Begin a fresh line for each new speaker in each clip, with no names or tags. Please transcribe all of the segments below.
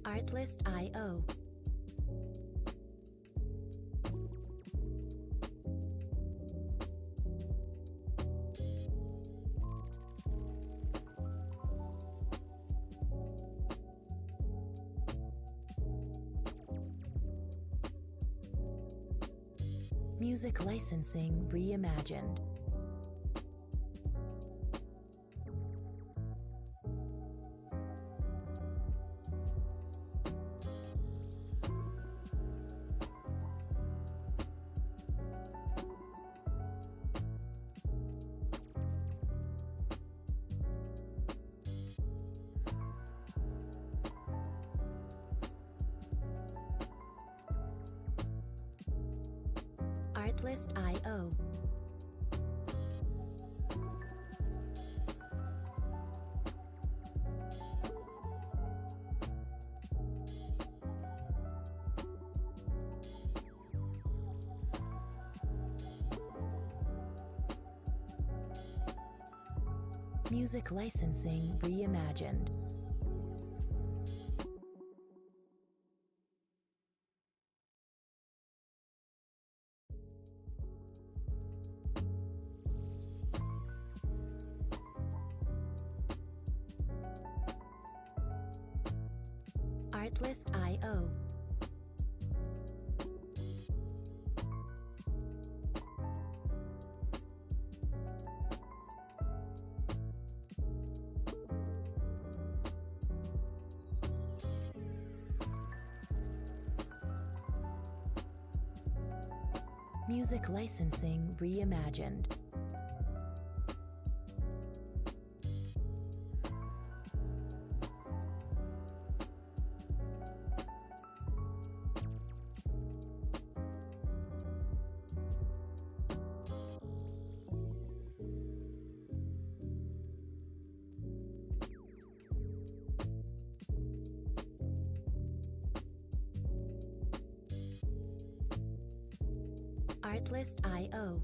Artlist.io. Music licensing reimagined. Artlist.io. Music licensing reimagined. Artlist.io. Music licensing reimagined. Artlist.io.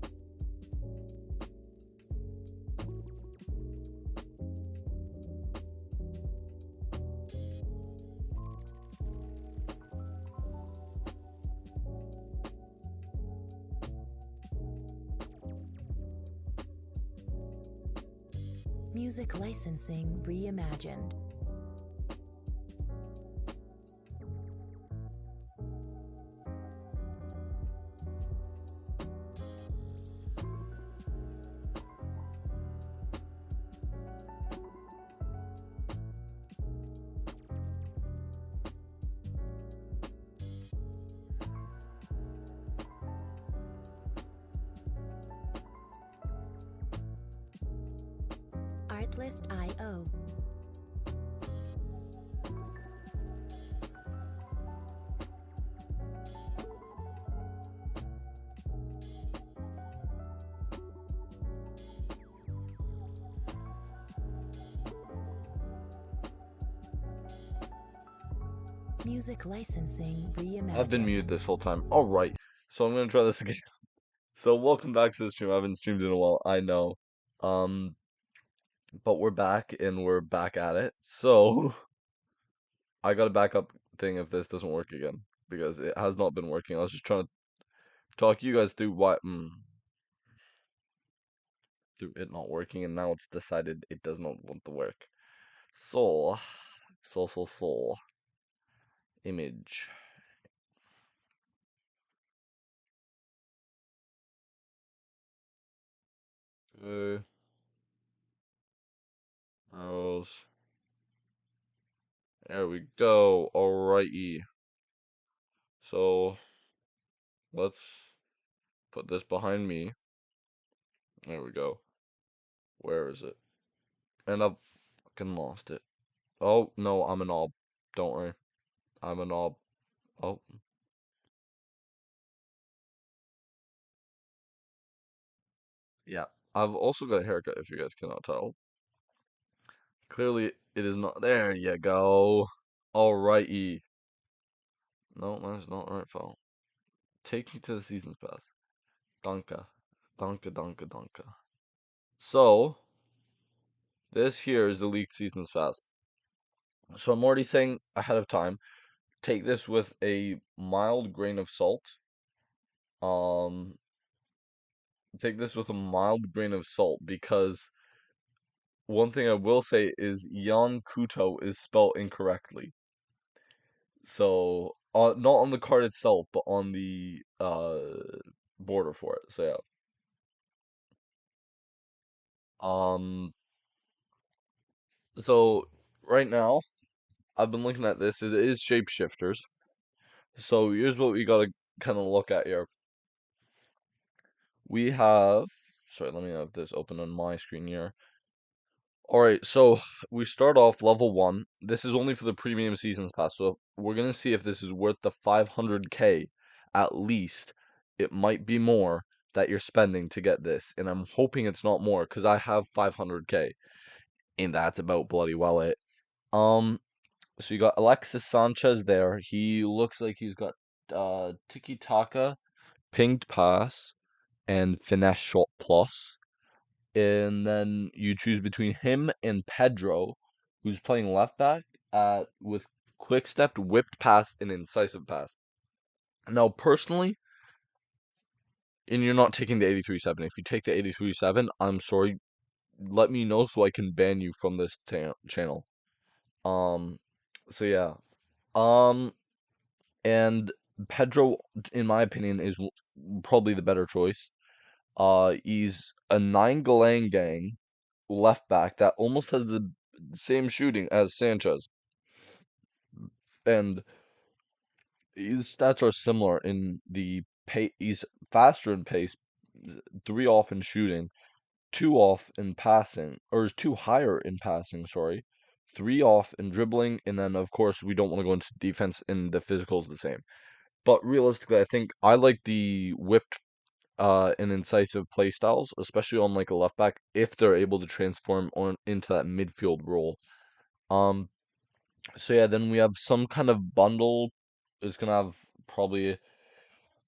Music licensing reimagined. Artlist.io. Music licensing reimagined.
I've been muted this whole time. Alright, so I'm gonna try this again. So welcome back to the stream. I haven't streamed in a while, I know. Um, but we're back and we're back at it. So I got a backup thing if this doesn't work again because it has not been working. I was just trying to talk you guys through through it not working, and now it's decided it does not want to work. So image. Okay. Browse. There we go. Alrighty. So let's put this behind me. There we go. Where is it? And I've fucking lost it. Oh, no, I'm a knob. Don't worry. I'm a knob. Oh. Yeah. I've also got a haircut, if you guys cannot tell. Clearly, it is not. There you go. Alrighty. No, that's not right, file. Take me to the seasons pass. Danke. Danke, danke, danke. So, this here is the leaked seasons pass. So I'm already saying ahead of time, take this with a mild grain of salt. Um, take this with a mild grain of salt because one thing I will say is Jan Kuto is spelled incorrectly. So, not on the card itself, but on the border for it. So yeah. Um, so right now I've been looking at this. It is shapeshifters. So here's what we gotta kind of look at here. We have, sorry, let me have this open on my screen here. All right, so we start off level one. This is only for the premium seasons pass, so we're gonna see if this is worth the 500K at least. It might be more that you're spending to get this, and I'm hoping it's not more because I have 500K, and that's about bloody well it. Um, so you got Alexis Sanchez there. He looks like he's got tiki taka, pinged pass, and finesse shot plus. And then you choose between him and Pedro, who's playing left back with quick stepped, whipped pass, and incisive pass. Now, personally, and you're not taking the 83-7. If you take the 83-7, I'm sorry, let me know so I can ban you from this channel. Um, so yeah. Um, and Pedro, in my opinion, is probably the better choice. He's a 9 gang left back that almost has the same shooting as Sanchez, and his stats are similar in the pay. He's faster in pace, 3 off in shooting, 2 off in passing, or is 2 higher in passing. Sorry, 3 off in dribbling, and then of course we don't want to go into defense, and the physical's the same. But realistically, I think I like the whipped and incisive play styles, especially on like a left back, if they're able to transform on into that midfield role. Um, so yeah, then we have some kind of bundle. It's gonna have probably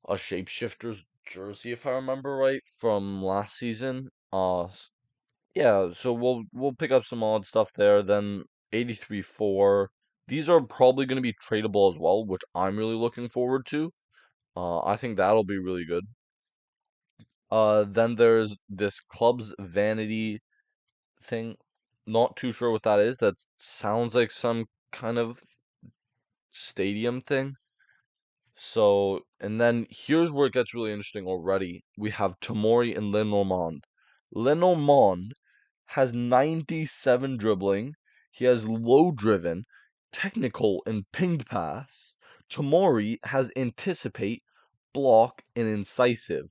a shapeshifter's jersey, if I remember right, from last season. Yeah, so we'll pick up some odd stuff there. Then 83-4. These are probably gonna be tradable as well, which I'm really looking forward to. I think that'll be really good. Then there's this club's vanity thing. Not too sure what that is. That sounds like some kind of stadium thing. So, and then here's where it gets really interesting already. We have Tomori and Lenormand. Lenormand has 97 dribbling. He has low driven, technical, and pinged pass. Tomori has anticipate, block, and incisive.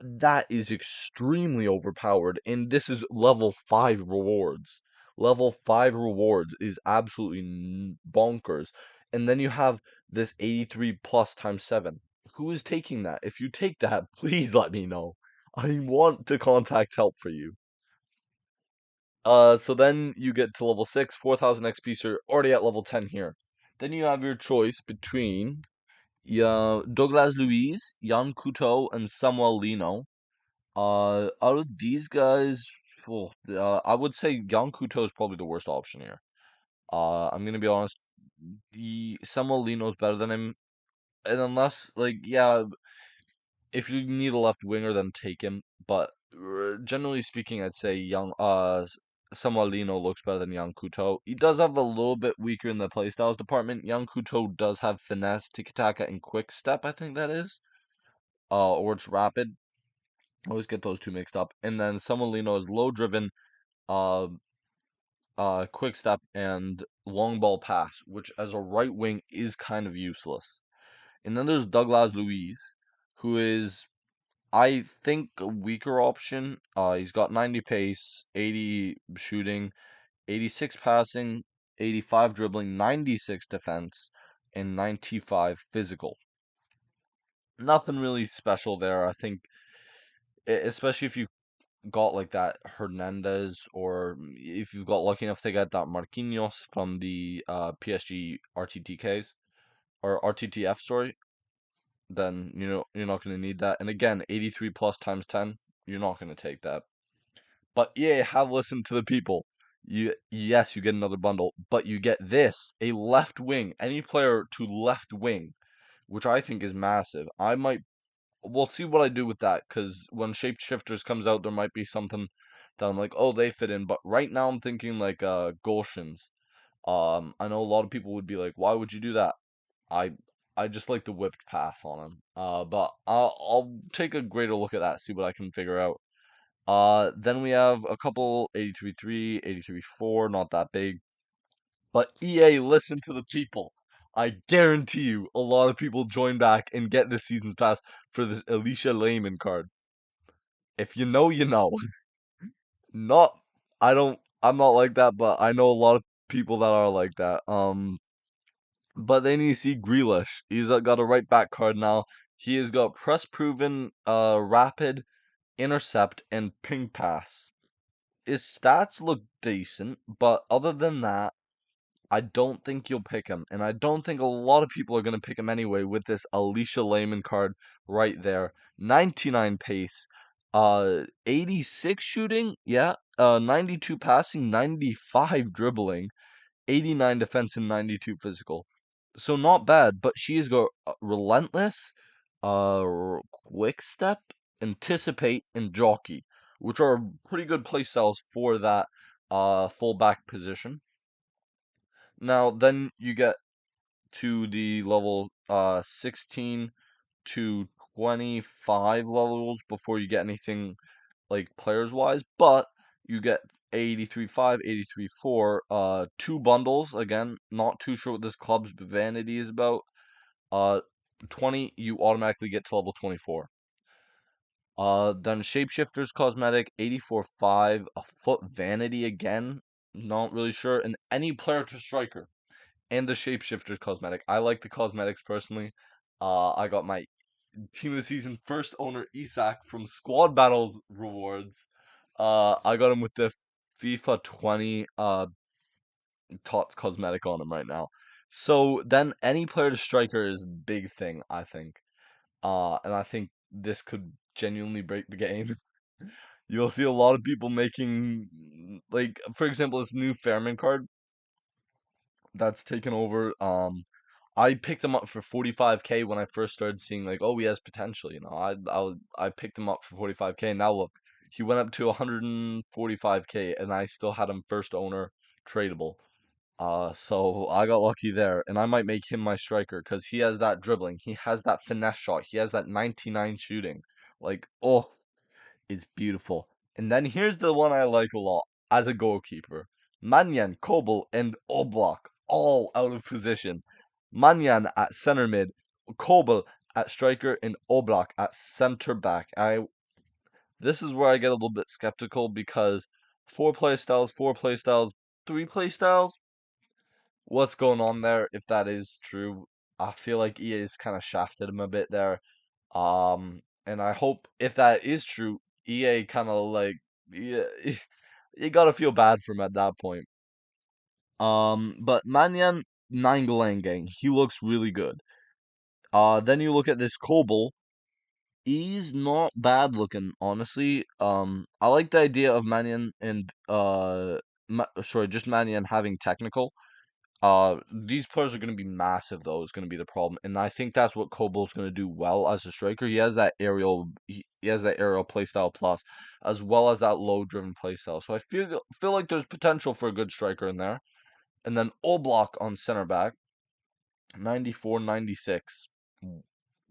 That is extremely overpowered, and this is level 5 rewards. Level 5 rewards is absolutely bonkers. And then you have this 83 plus times 7. Who is taking that? If you take that, please let me know. I want to contact help for you. So then you get to level 6, 4000 XP, so you're already at level 10 here. Then you have your choice between Douglas Luiz, Jan Couto, and Samuel Lino. Out of these guys, I would say Young Kuto is probably the worst option here. I'm gonna be honest. Samuel Lino's better than him, and unless like yeah, if you need a left winger, then take him. But generally speaking, I'd say Samuel Lino looks better than Young Kuto. He does have a little bit weaker in the playstyles department. Young Kuto does have finesse, tiki taka, and quick step. I think that is. Or it's rapid. I always get those two mixed up. And then Samuelino is low driven, uh, quick step, and long ball pass, which as a right wing is kind of useless. And then there's Douglas Luiz, who is, I think, a weaker option. He's got 90 pace, 80 shooting, 86 passing, 85 dribbling, 96 defense, and 95 physical. Nothing really special there. I think, especially if you got like that Hernandez, or if you've got lucky enough to get that Marquinhos from the PSG RTTKs or RTTF, sorry, then you know you're not going to need that. And again, 83 plus times 10, you're not going to take that. But yeah, have listened to the people. Yes, you get another bundle, but you get this, a left wing, any player to left wing, which I think is massive. We'll see what I do with that, because when Shapeshifters comes out, there might be something that I'm like, oh, they fit in. But right now, I'm thinking like Goshen's. I know a lot of people would be like, why would you do that? I I just like the whipped pass on him. But I'll take a greater look at that, see what I can figure out. Then we have a couple 83.3, 83.4, not that big. But EA, listen to the people. I guarantee you, a lot of people join back and get this season's pass for this Alicia Layman card. If you know, you know. Not, I'm not like that, but I know a lot of people that are like that. But then you see Grealish. He's got a right back card now. He has got press proven, rapid, intercept, and ping pass. His stats look decent, but other than that, I don't think you'll pick him, and I don't think a lot of people are going to pick him anyway with this Alicia Layman card right there. 99 pace, 86 shooting, yeah, 92 passing, 95 dribbling, 89 defense, and 92 physical. So not bad, but she has got relentless, quick step, anticipate, and jockey, which are pretty good playstyles for that fullback position. Now, then you get to the level 16 to 25 levels before you get anything like players wise, but you get 83.5, 83.4, two bundles. Again, not too sure what this club's vanity is about. Uh 20, you automatically get to level 24. Then Shapeshifter's cosmetic, 84.5, a foot vanity again, not really sure, and any player to striker and the Shapeshifter's cosmetic. I like the cosmetics personally. I got my team of the season first owner Isak from Squad Battles rewards. I got him with the FIFA 20 Tots cosmetic on him right now. So then any player to striker is a big thing, I think. And I think this could genuinely break the game. You'll see a lot of people making, like, for example, this new Fairman card that's taken over. I picked him up for 45K when I first started seeing like, oh, he has potential. I picked him up for 45K. Now look, he went up to 145K, and I still had him first owner tradable. So I got lucky there, and I might make him my striker because he has that dribbling, he has that finesse shot, he has that 99 shooting. Like, oh, it's beautiful. And then here's the one I like a lot as a goalkeeper. Manyan, Kobel, and Oblak all out of position. Manyan at center mid, Kobel at striker, and Oblak at center back. This is where I get a little bit skeptical because four play styles, three play styles. What's going on there? If that is true, I feel like EA's kind of shafted him a bit there. And I hope if that is true, EA kind of like, yeah, you gotta feel bad for him at that point. But Manyan Nangalangang, he looks really good. Then you look at this Kobel, he's not bad looking, honestly. I like the idea of Manyan and sorry, just Manyan having technical. These players are going to be massive, though, is going to be the problem. And I think that's what Kobol's going to do well as a striker. He has that aerial playstyle plus, as well as that low driven playstyle. So I feel like there's potential for a good striker in there. And then Oblak on center back, 94, 96.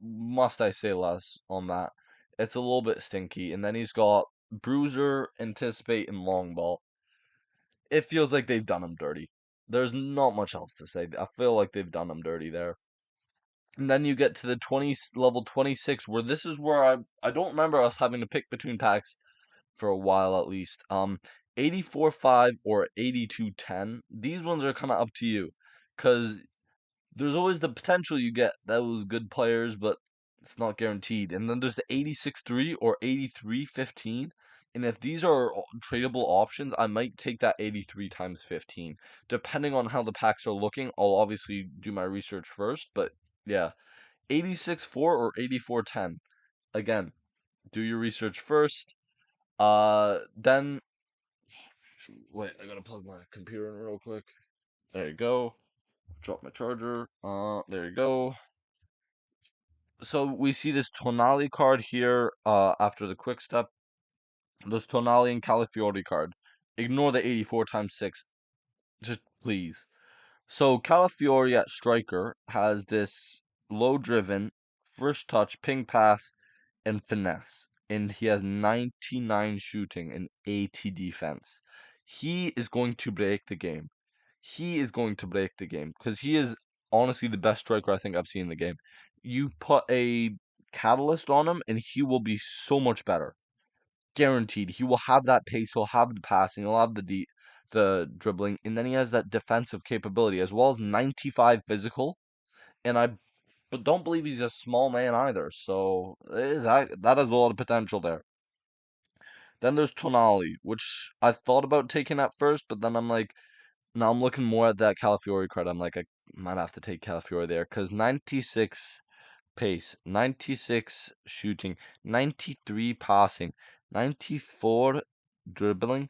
Must I say less on that? It's a little bit stinky. And then he's got Bruiser, Anticipate, and Long Ball. It feels like they've done him dirty. There's not much else to say. I feel like they've done him dirty there. And then you get to the 20 level 26, where this is where I don't remember us having to pick between packs for a while at least. 84.5 or 82.10. These ones are kind of up to you, cuz there's always the potential you get those good players, but it's not guaranteed. And then there's the 86.3 or 83.15. And if these are tradable options, I might take that 83 times 15. Depending on how the packs are looking, I'll obviously do my research first. But yeah, 86.4 or 84.10. Again, do your research first. Then Wait, I gotta plug my computer in real quick. There you go. Drop my charger. There you go. So we see this Tonali card here. After the quick step, this Tonali and Calafiori card. Ignore the 84 times 6, just please. So Calafiori at striker has this low driven, first touch, ping pass, and finesse. And he has 99 shooting and 80 defense. He is going to break the game. He is going to break the game because he is honestly the best striker I think I've seen in the game. You put a catalyst on him and he will be so much better. Guaranteed. He will have that pace, he'll have the passing, he'll have the dribbling, and then he has that defensive capability as well as 95 physical. And I but don't believe he's a small man either. So that has a lot of potential there. Then there's Tonali, which I thought about taking at first, but then I'm like, now I'm looking more at that Calafiori card. I'm like, I might have to take Calafiori there because 96 pace, 96 shooting, 93 passing, 94 dribbling,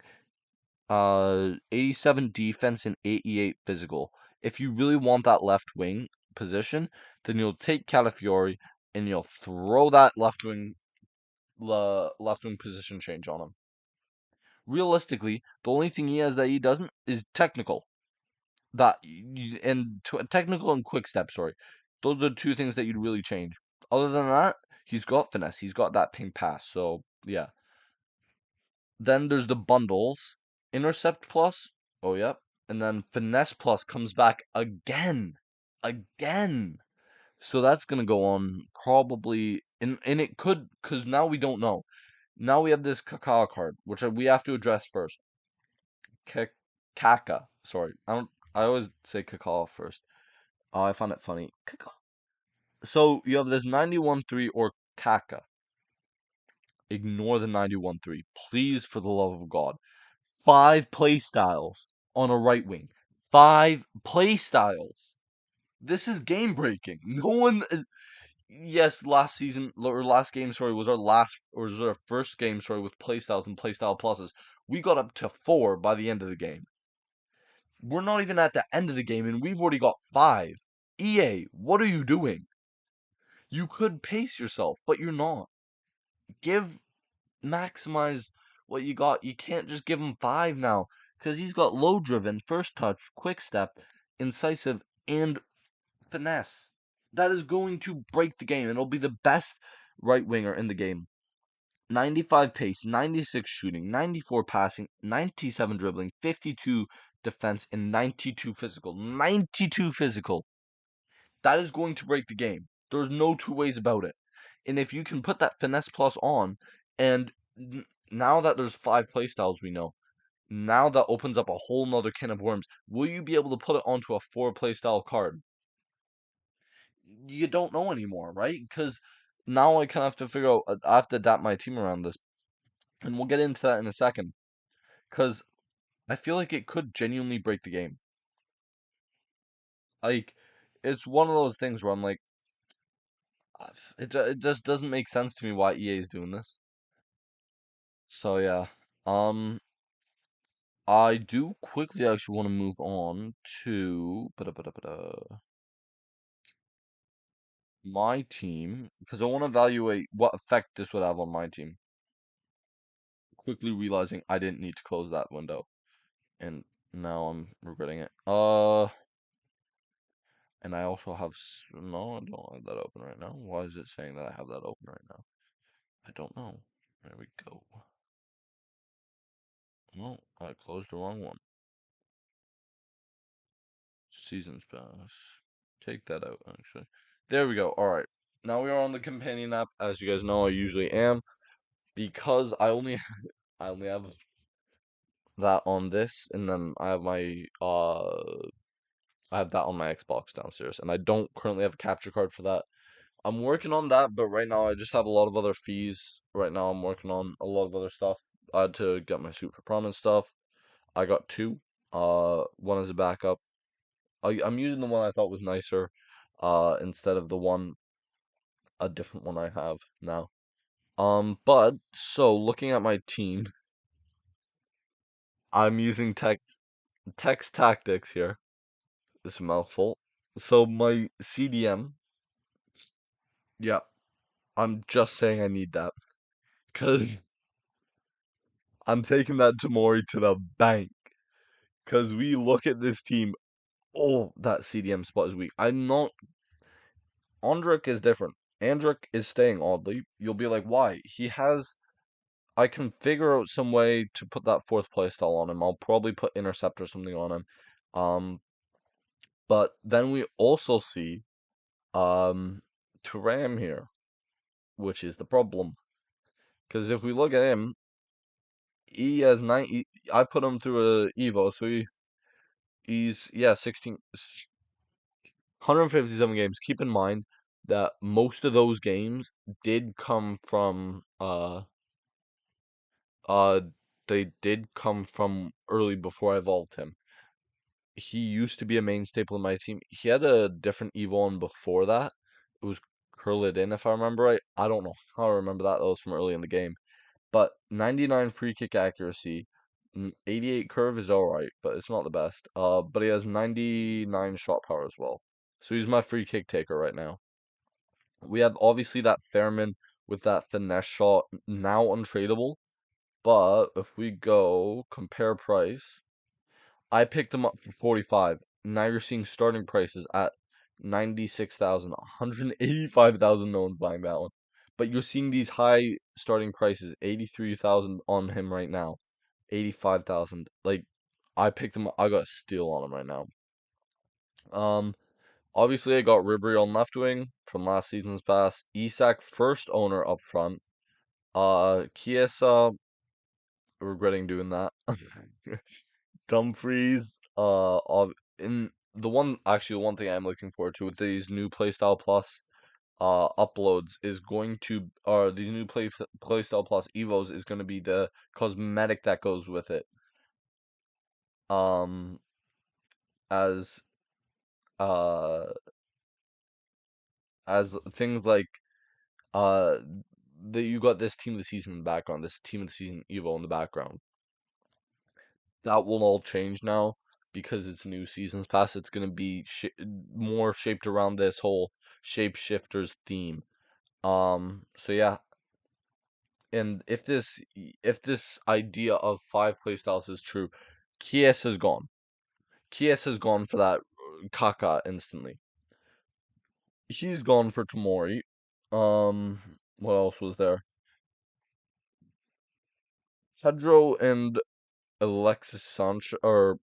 87 defense, and 88 physical. If you really want that left wing position, then you'll take Calafiori and you'll throw that left wing position change on him. Realistically, the only thing he has that he doesn't is technical. Technical and quick step. Sorry, those are the two things that you'd really change. Other than that, he's got finesse. He's got that ping pass. So yeah. Then there's the bundles. Intercept plus. Oh, yep. And then finesse plus comes back again. Again. So that's going to go on probably. And it could. Because now we don't know. Now we have this Kakao card, which we have to address first. Kaka. Sorry. I always say Kakao first. Oh, I found it funny. Kakao. So you have this 91-3 or Kaka. Ignore the 91-3. Please, for the love of God. 5 play styles on a right wing. 5 play styles. This is game breaking. No one. Yes, last season or last game, sorry, was our first game, sorry, with play styles and play style pluses. We got up to 4 by the end of the game. We're not even at the end of the game, and we've already got 5. EA, what are you doing? You could pace yourself, but you're not. Maximize what you got. You can't just give him 5 now because he's got low driven, first touch, quick step, incisive, and finesse. That is going to break the game. It'll be the best right winger in the game. 95 pace, 96 shooting, 94 passing, 97 dribbling, 52 defense, and 92 physical. 92 physical. That is going to break the game. There's no two ways about it. And if you can put that finesse plus on, and now that there's 5 playstyles we know, now that opens up a whole nother can of worms. Will you be able to put it onto a 4 playstyle card? You don't know anymore, right? Because now I kind of have to figure out, I have to adapt my team around this. And we'll get into that in a second. Because I feel like it could genuinely break the game. Like, it's one of those things where I'm like, it just doesn't make sense to me why EA is doing this. So yeah, um, I do quickly actually want to move on to my team because I want to evaluate what effect this would have on my team. Quickly realizing I didn't need to close that window, and now I'm regretting it. And I also have no, I don't have that open right now. Why is it saying that I have that open right now? I don't know. There we go. No, I closed the wrong one. Seasons pass. Take that out, actually. There we go. All right. Now we are on the companion app. As you guys know, I usually am because I only have that on this, and then I have that on my Xbox downstairs, and I don't currently have a capture card for that. I'm working on that, but right now I just have a lot of other fees. Right now I'm working on a lot of other stuff. I had to get my suit for prom and stuff. I got 2. One as a backup. I'm using the one I thought was nicer, instead of a different one I have now. But so looking at my team, I'm using text tactics here. It's a mouthful. So my CDM, yeah, I'm just saying I need that because I'm taking that Tamori to the bank. Because we look at this team, oh, that CDM spot is weak. I'm not. Andrik is different. Andrik is staying oddly. You'll be like, why? He has. I can figure out some way to put that fourth playstyle on him. I'll probably put intercept or something on him. But then we also see Turam here, which is the problem. Because if we look at him, he has 9. I put him through a Evo, so he's yeah 157 games. Keep in mind that most of those games did come from uh they did come from early before I evolved him. He used to be a main staple in my team. He had a different Evo on before that. It was Curled in, if I remember right. I don't know how I remember that. That was from early in the game. But 99 free kick accuracy, 88 curve is alright, but it's not the best. But he has 99 shot power as well. So he's my free kick taker right now. We have obviously that Fairman with that finesse shot, now untradeable. But if we go compare price, I picked him up for 45. Now you're seeing starting prices at 96,000, 185,000. No one's buying that one. But you're seeing these high starting prices, 83,000 on him right now, 85,000. Like, I picked him up, I got a steal on him right now. Um, Obviously I got Ribery on left wing from last season's pass. Isak first owner up front. Chiesa, regretting doing that. Dumfries, in the one thing I'm looking forward to with these new Playstyle Plus uploads is going to, or these new Playstyle Plus Evos is going to be the cosmetic that goes with it. Um, as uh as things like uh that you got this team of the season in the background, this team of the season Evo in the background. That will all change now because it's new seasons pass. It's going to be more shaped around this whole shapeshifters theme. So yeah, and if this idea of 5 playstyles is true, Kies has gone. Kies has gone for that Kaka instantly. He's gone for Tomori. What else was there? Pedro and Alexis Sanchez, or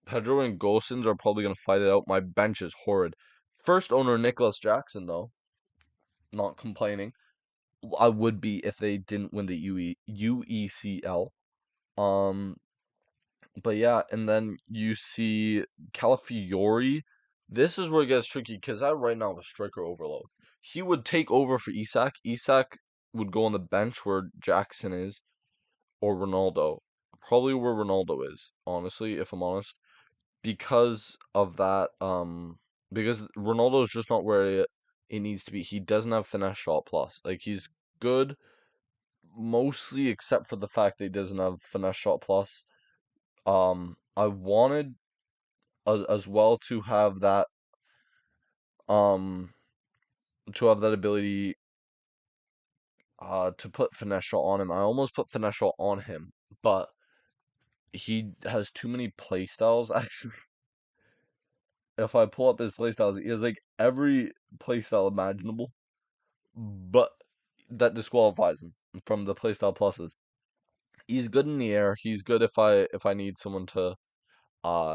Pedro and Gosens are probably going to fight it out. My bench is horrid. First owner Nicholas Jackson, though, not complaining. I would be if they didn't win the UECL. Um, but yeah, and then you see Calafiori. This is where it gets tricky because I right now have a striker overload. He would take over for Isak. Isak would go on the bench where Jackson is, or Ronaldo. Probably where Ronaldo is, honestly, if I'm honest. Because of that, because Ronaldo is just not where it needs to be. He doesn't have finesse shot plus. Like he's good mostly except for the fact that he doesn't have finesse shot plus. I wanted as well um to have that ability to put finesse shot on him. I almost put finesse shot on him, but he has too many playstyles actually. If I pull up his playstyles, he has like every playstyle imaginable, but that disqualifies him from the playstyle pluses. He's good in the air. He's good if I need someone to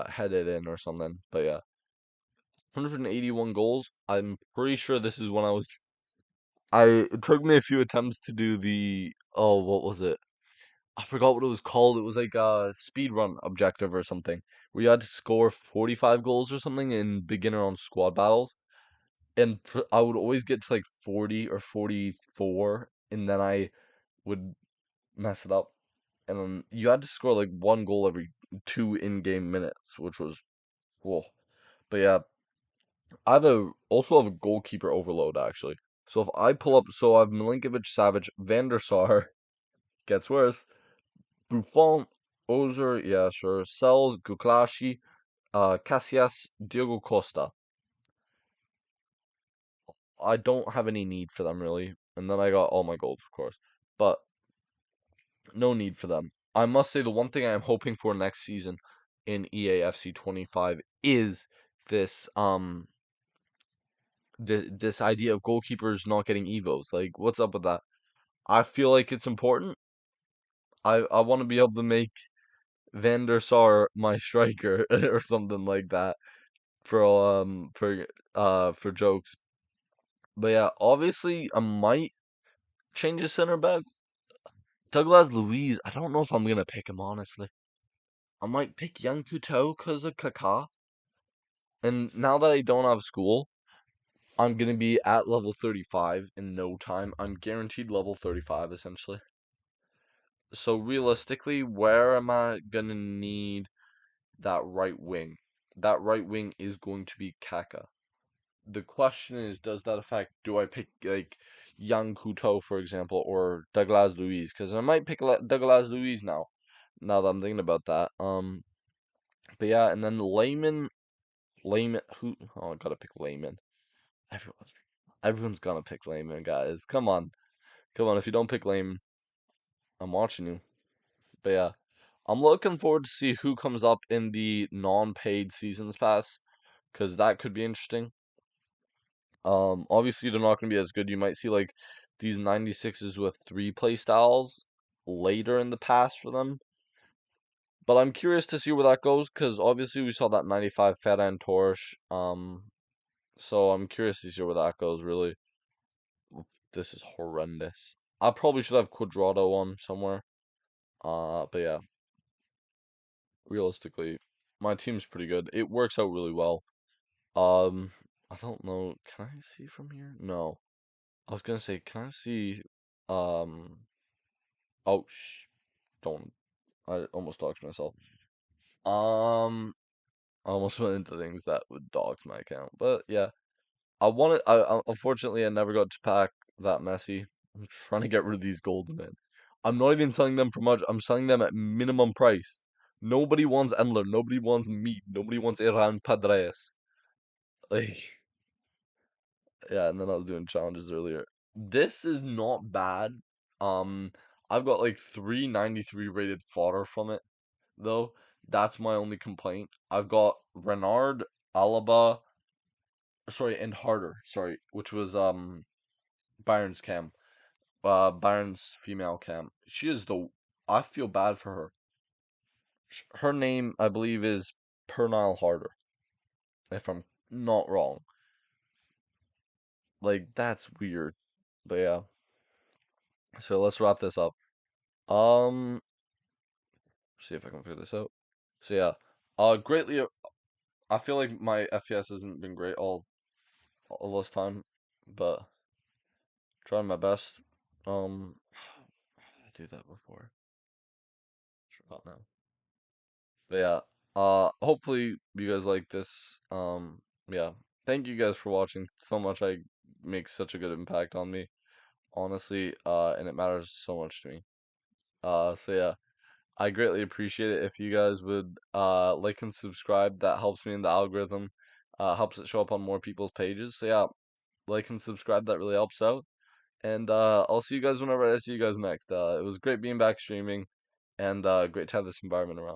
head it in or something. But yeah, 181 goals. I'm pretty sure this is when it took me a few attempts to do the, oh, what was it? I forgot what it was called. It was like a speed run objective or something where you had to score 45 goals or something in beginner on squad battles. And I would always get to like 40 or 44, and then I would mess it up. And then you had to score like one goal every 2 in-game minutes, which was whoa. But yeah, also have a goalkeeper overload actually. So if I pull up, so I have Milinkovic, Savic, Van der Sar, gets worse, Buffon. Ozer, yeah, sure. Cells, Guklashi, Cassias, Diogo Costa. I don't have any need for them really. And then I got all my gold, of course. But no need for them. I must say the one thing I am hoping for next season in EA FC25 is this this idea of goalkeepers not getting evos. Like, what's up with that? I feel like it's important. I want to be able to make Van der Sar my striker or something like that for jokes. But yeah, obviously I might change a center back. Douglas Luiz, I don't know if I'm gonna pick him honestly. I might pick Young Kuto because of Kaká. And now that I don't have school, I'm gonna be at level 35 in no time. I'm guaranteed level 35 essentially. So realistically, where am I gonna need that right wing? That right wing is going to be Kaka. The question is, does that affect? Do I pick like Young Kuto, for example, or Douglas Luiz? Because I might pick Douglas Luiz now. Now that I'm thinking about that. But yeah, and then Layman. Who? Oh, I gotta pick Layman. Everyone, everyone's gonna pick Layman, guys. Come on, come on. If you don't pick Layman, I'm watching you. But yeah, I'm looking forward to see who comes up in the non-paid seasons pass, because that could be interesting. Obviously they're not gonna be as good. You might see like these 96s with 3 play styles later in the pass for them. But I'm curious to see where that goes, because obviously we saw that 95 Ferran Torres. So I'm curious to see where that goes. Really, this is horrendous. I probably should have Quadrado on somewhere. But yeah, realistically, my team's pretty good. It works out really well. Um, I don't know. Can I see from here? No. I was gonna say, can I see? Um. Oh, don't. I almost doxed myself. Um. I almost went into things that would dox my account, but yeah. I wanted. Unfortunately I never got to pack that messy. I'm trying to get rid of these golden men. I'm not even selling them for much. I'm selling them at minimum price. Nobody wants Endler. Nobody wants meat. Nobody wants Iran Padres. Like, yeah, and then I was doing challenges earlier. This is not bad. Um, I've got like 393 rated fodder from it, though. That's my only complaint. I've got Renard, Alaba, sorry, and Harder, sorry, which was Bayern's cam. Bayern's female cam. She is the. I feel bad for her. Her name, I believe, is Pernile Harder, if I'm not wrong. Like, that's weird. But yeah. So let's wrap this up. Um, see if I can figure this out. So yeah. Greatly. I feel like my FPS hasn't been great all this time, but trying my best. How did I do that before? Forgot now. But yeah, hopefully you guys like this. Yeah, thank you guys for watching so much. I make such a good impact on me, honestly, and it matters so much to me. So yeah, I greatly appreciate it if you guys would like and subscribe. That helps me in the algorithm, helps it show up on more people's pages. So yeah, like and subscribe. That really helps out. And I'll see you guys whenever I see you guys next. It was great being back streaming, and great to have this environment around me.